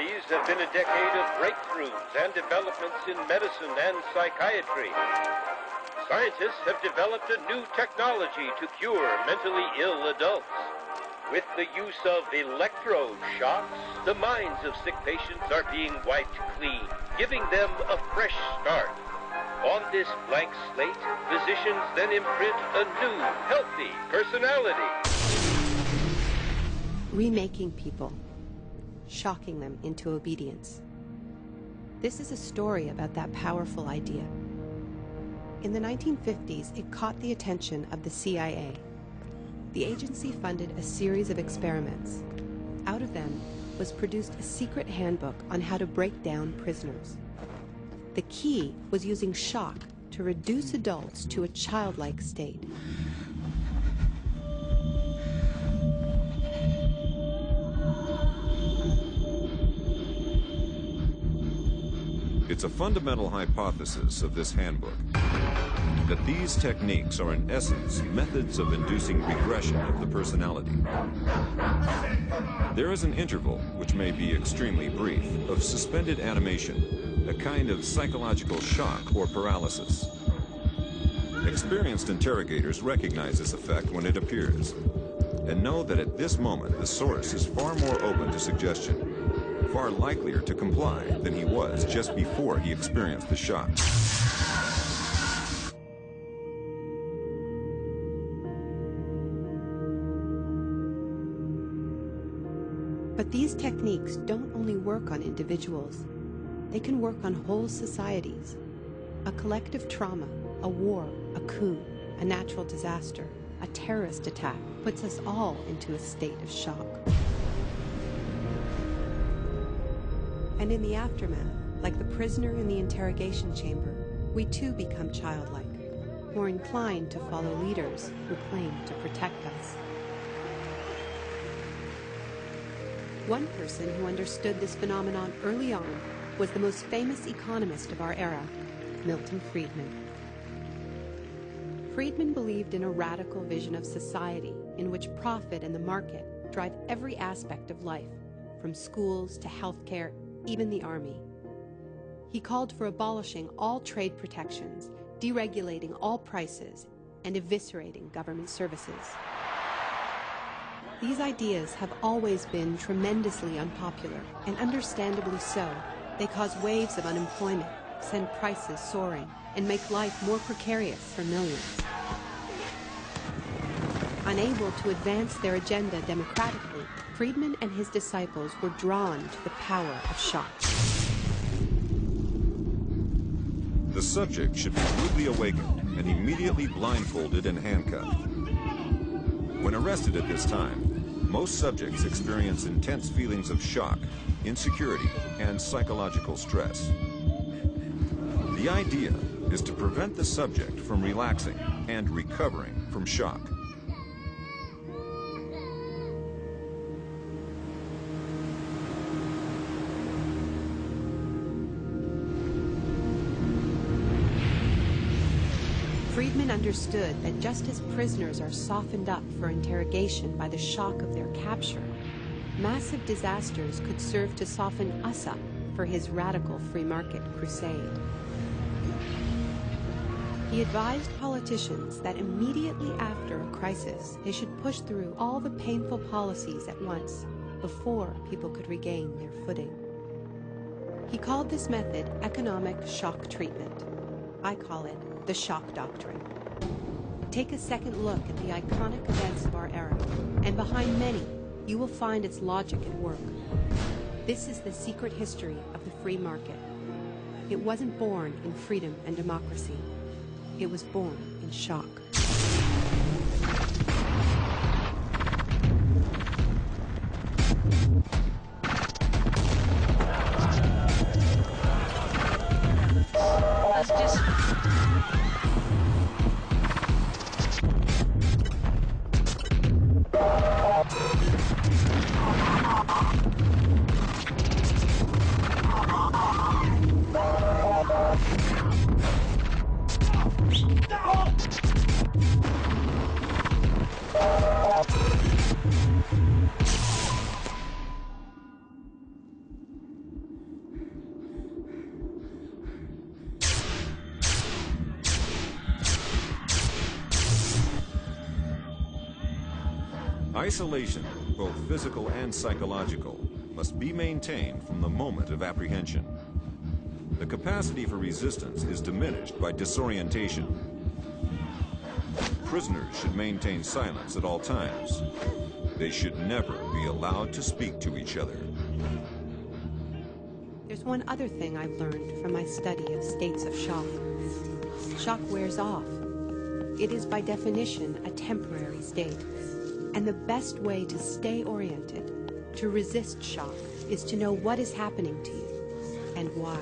1950s have been a decade of breakthroughs and developments in medicine and psychiatry. Scientists have developed a new technology to cure mentally ill adults. With the use of electroshocks, the minds of sick patients are being wiped clean, giving them a fresh start. On this blank slate, physicians then imprint a new, healthy personality. Remaking people, shocking them into obedience. This is a story about that powerful idea. In the 1950s, it caught the attention of the CIA. The agency funded a series of experiments. Out of them was produced a secret handbook on how to break down prisoners. The key was using shock to reduce adults to a childlike state. It's a fundamental hypothesis of this handbook that these techniques are in essence methods of inducing regression of the personality. There is an interval, which may be extremely brief, of suspended animation, a kind of psychological shock or paralysis. Experienced interrogators recognize this effect when it appears, and know that at this moment the source is far more open to suggestion, far likelier to comply than he was just before he experienced the shock. But these techniques don't only work on individuals. They can work on whole societies. A collective trauma, a war, a coup, a natural disaster, a terrorist attack puts us all into a state of shock. And in the aftermath, like the prisoner in the interrogation chamber, we too become childlike, more inclined to follow leaders who claim to protect us. One person who understood this phenomenon early on was the most famous economist of our era, Milton Friedman. Friedman believed in a radical vision of society in which profit and the market drive every aspect of life, from schools to healthcare, even the army. He called for abolishing all trade protections, deregulating all prices, and eviscerating government services. These ideas have always been tremendously unpopular, and understandably so. They cause waves of unemployment, send prices soaring, and make life more precarious for millions. Unable to advance their agenda democratically, Friedman and his disciples were drawn to the power of shock. The subject should be rudely awakened and immediately blindfolded and handcuffed. When arrested at this time, most subjects experience intense feelings of shock, insecurity, and psychological stress. The idea is to prevent the subject from relaxing and recovering from shock. Friedman understood that just as prisoners are softened up for interrogation by the shock of their capture, massive disasters could serve to soften us up for his radical free market crusade. He advised politicians that immediately after a crisis, they should push through all the painful policies at once before people could regain their footing. He called this method economic shock treatment. I call it the shock doctrine. Take a second look at the iconic events of our era, and behind many, you will find its logic at work. This is the secret history of the free market. It wasn't born in freedom and democracy. It was born in shock. Isolation, both physical and psychological, must be maintained from the moment of apprehension. The capacity for resistance is diminished by disorientation. Prisoners should maintain silence at all times. They should never be allowed to speak to each other. There's one other thing I've learned from my study of states of shock. Shock wears off. It is by definition a temporary state. And the best way to stay oriented, to resist shock, is to know what is happening to you and why.